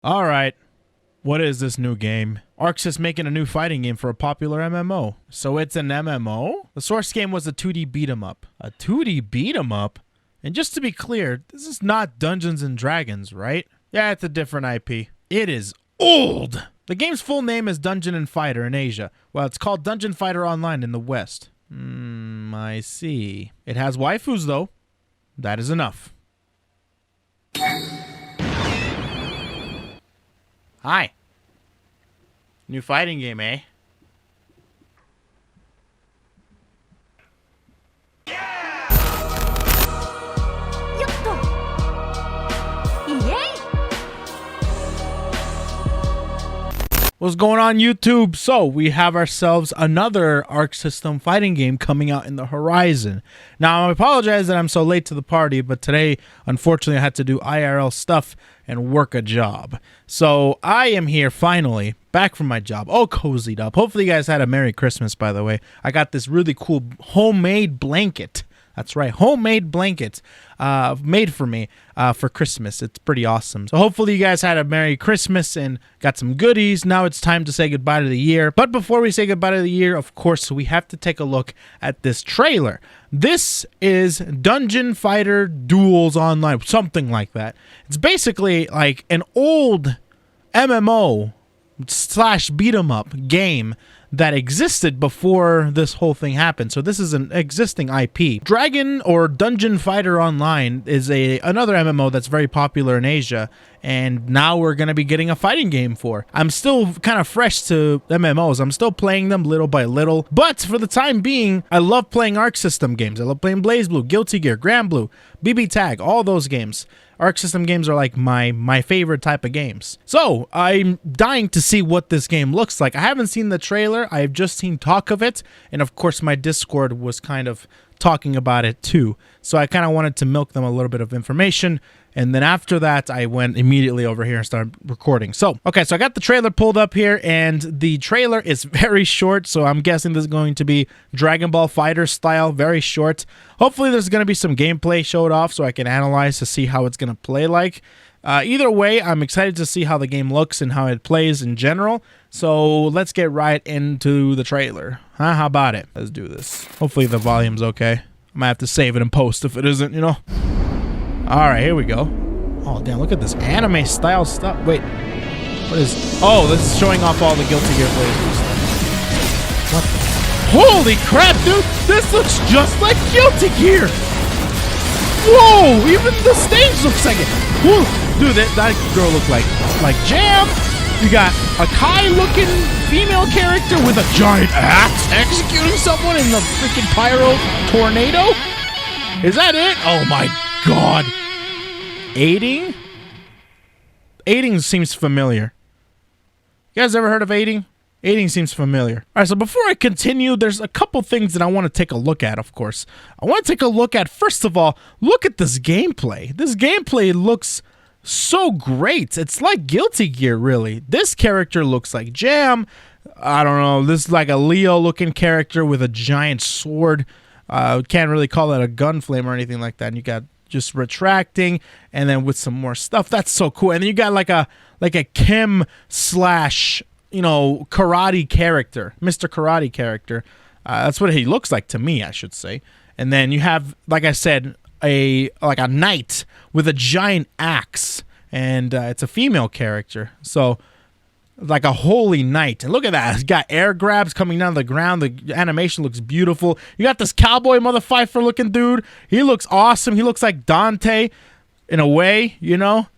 All right, what is this new game? Arcsystem making a new fighting game for a popular MMO. So it's an MMO? The source game was a 2D beat-em-up. A 2D beat-em-up? And just to be clear, this is not Dungeons & Dragons, right? Yeah, it's a different IP. It is old! The game's full name is Dungeon & Fighter in Asia, while it's called Dungeon Fighter Online in the West. I see. It has waifus, though. That is enough. Hi. New fighting game, eh? What's going on, YouTube? So we have ourselves another Arcsystem fighting game coming out in the horizon. Now, I apologize that I'm so late to the party, but today, unfortunately, I had to do IRL stuff and work a job. So I am here finally, back from my job, all cozied up. Hopefully you guys had a Merry Christmas, by the way. I got this really cool homemade blanket. That's right, homemade blanket made for me for Christmas. It's pretty awesome. So hopefully you guys had a Merry Christmas and got some goodies. Now it's time to say goodbye to the year. But before we say goodbye to the year, of course, we have to take a look at this trailer. This is Dungeon Fighter Duels Online, something like that. It's basically like an old MMO / beat 'em up game that existed before this whole thing happened. So this is an existing IP. Dragon or Dungeon Fighter Online is another MMO that's very popular in Asia, and now we're going to be getting a fighting game for. I'm still kind of fresh to MMOs. I'm still playing them little by little, but for the time being, I love playing Arcsystem games. I love playing BlazBlue, Guilty Gear, Granblue, BB Tag, all those games. Arcsystem games are like my favorite type of games. So I'm dying to see what this game looks like. I haven't seen the trailer. I've just seen talk of it. And of course my Discord was kind of talking about it too. So I kind of wanted to milk them a little bit of information. And then after that, I went immediately over here and started recording. So, okay, so I got the trailer pulled up here, and the trailer is very short, so I'm guessing this is going to be Dragon Ball Fighter style, very short. Hopefully there's going to be some gameplay showed off so I can analyze to see how it's going to play like. Either way, I'm excited to see how the game looks and how it plays in general. So let's get right into the trailer. How about it? Let's do this. Hopefully the volume's okay. I might have to save it and post if it isn't, you know. All right, here we go. Oh, damn, look at this anime style stuff. Wait, what is... Oh, this is showing off all the Guilty Gear players. What the... Holy crap, dude! This looks just like Guilty Gear! Whoa, even the stage looks like it. Whoa. Dude, that girl looked like Jam. You got a Kai-looking female character with a giant axe executing someone in the freaking pyro tornado? Is that it? Oh my god. Aiding? Aiding seems familiar. You guys ever heard of aiding? Aiding seems familiar. All right, so before I continue, there's a couple things that I want to take a look at, of course. I want to take a look at, first of all, look at this gameplay. This gameplay looks so great. It's like Guilty Gear, really. This character looks like Jam. I don't know. This is like a Leo-looking character with a giant sword. Can't really call it a gun flame or anything like that. And you got just retracting, and then with some more stuff. That's so cool. And then you got like a Kim / you know, karate character, Mr. Karate character. That's what he looks like to me, I should say. And then you have, like I said, a knight with a giant axe, and it's a female character. So like a holy knight. And look at that. It's got air grabs coming down the ground. The animation looks beautiful. You got this cowboy motherfucker looking dude. He looks awesome. He looks like Dante in a way, you know?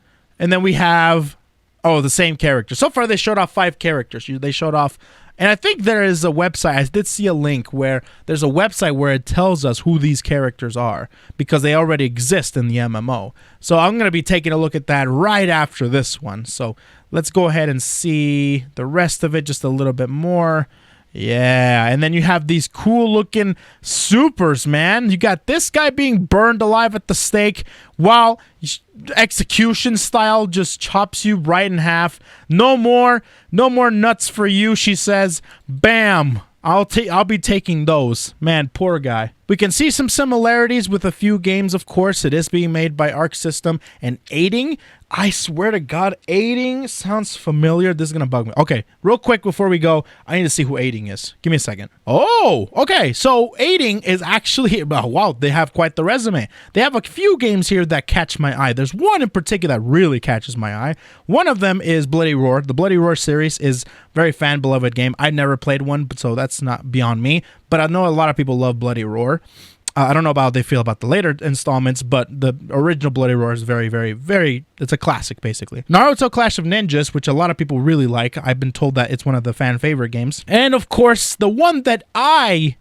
And then we have, oh, the same character. So far, they showed off 5 characters. They showed off, and I think there is a website. I did see a link where there's a website where it tells us who these characters are because they already exist in the MMO. So I'm going to be taking a look at that right after this one. So let's go ahead and see the rest of it just a little bit more. Yeah, and then you have these cool-looking supers, man. You got this guy being burned alive at the stake while execution style just chops you right in half. No more nuts for you, she says. Bam. I'll be taking those. Man, poor guy. We can see some similarities with a few games, of course. It is being made by Arcsystem, and aiding, I swear to God, aiding sounds familiar. This is going to bug me. Okay, real quick before we go, I need to see who aiding is. Give me a second. Oh, okay. So aiding is actually, oh, wow, they have quite the resume. They have a few games here that catch my eye. There's one in particular that really catches my eye. One of them is Bloody Roar. The Bloody Roar series is very fan-beloved game. I never played one, so that's not beyond me. But I know a lot of people love Bloody Roar. I don't know about how they feel about the later installments, but the original Bloody Roar is very, very, very, it's a classic, basically. Naruto Clash of Ninjas, which a lot of people really like. I've been told that it's one of the fan favorite games. And of course, the one that I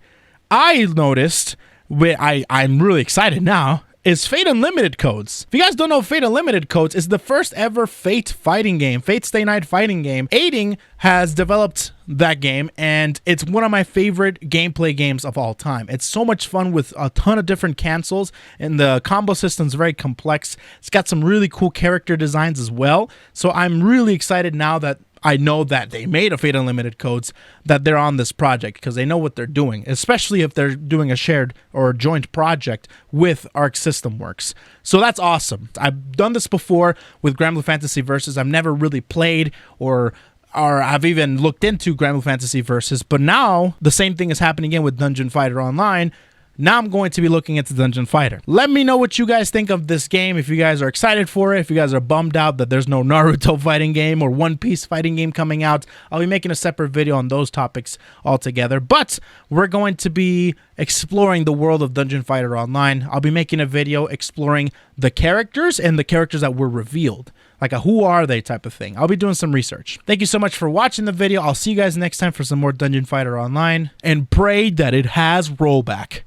noticed, I'm really excited now, is Fate Unlimited Codes. If you guys don't know, Fate Unlimited Codes is the first ever Fate fighting game, Fate Stay Night fighting game. Aiding has developed that game, and it's one of my favorite gameplay games of all time. It's so much fun with a ton of different cancels, and the combo system is very complex. It's got some really cool character designs as well. So I'm really excited now that I know that they made a Fate Unlimited Codes, that they're on this project, because they know what they're doing, especially if they're doing a shared or joint project with Arcsystem Works. So that's awesome. I've done this before with Granblue Fantasy Versus. I've never really played or I've even looked into Granblue Fantasy Versus, but now the same thing is happening again with Dungeon Fighter Online. Now I'm going to be looking into Dungeon Fighter. Let me know what you guys think of this game, if you guys are excited for it, if you guys are bummed out that there's no Naruto fighting game or One Piece fighting game coming out. I'll be making a separate video on those topics altogether, but we're going to be exploring the world of Dungeon Fighter Online. I'll be making a video exploring the characters and the characters that were revealed, like a who are they type of thing. I'll be doing some research. Thank you so much for watching the video. I'll see you guys next time for some more Dungeon Fighter Online, and pray that it has rollback,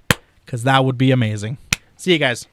because that would be amazing. See you guys.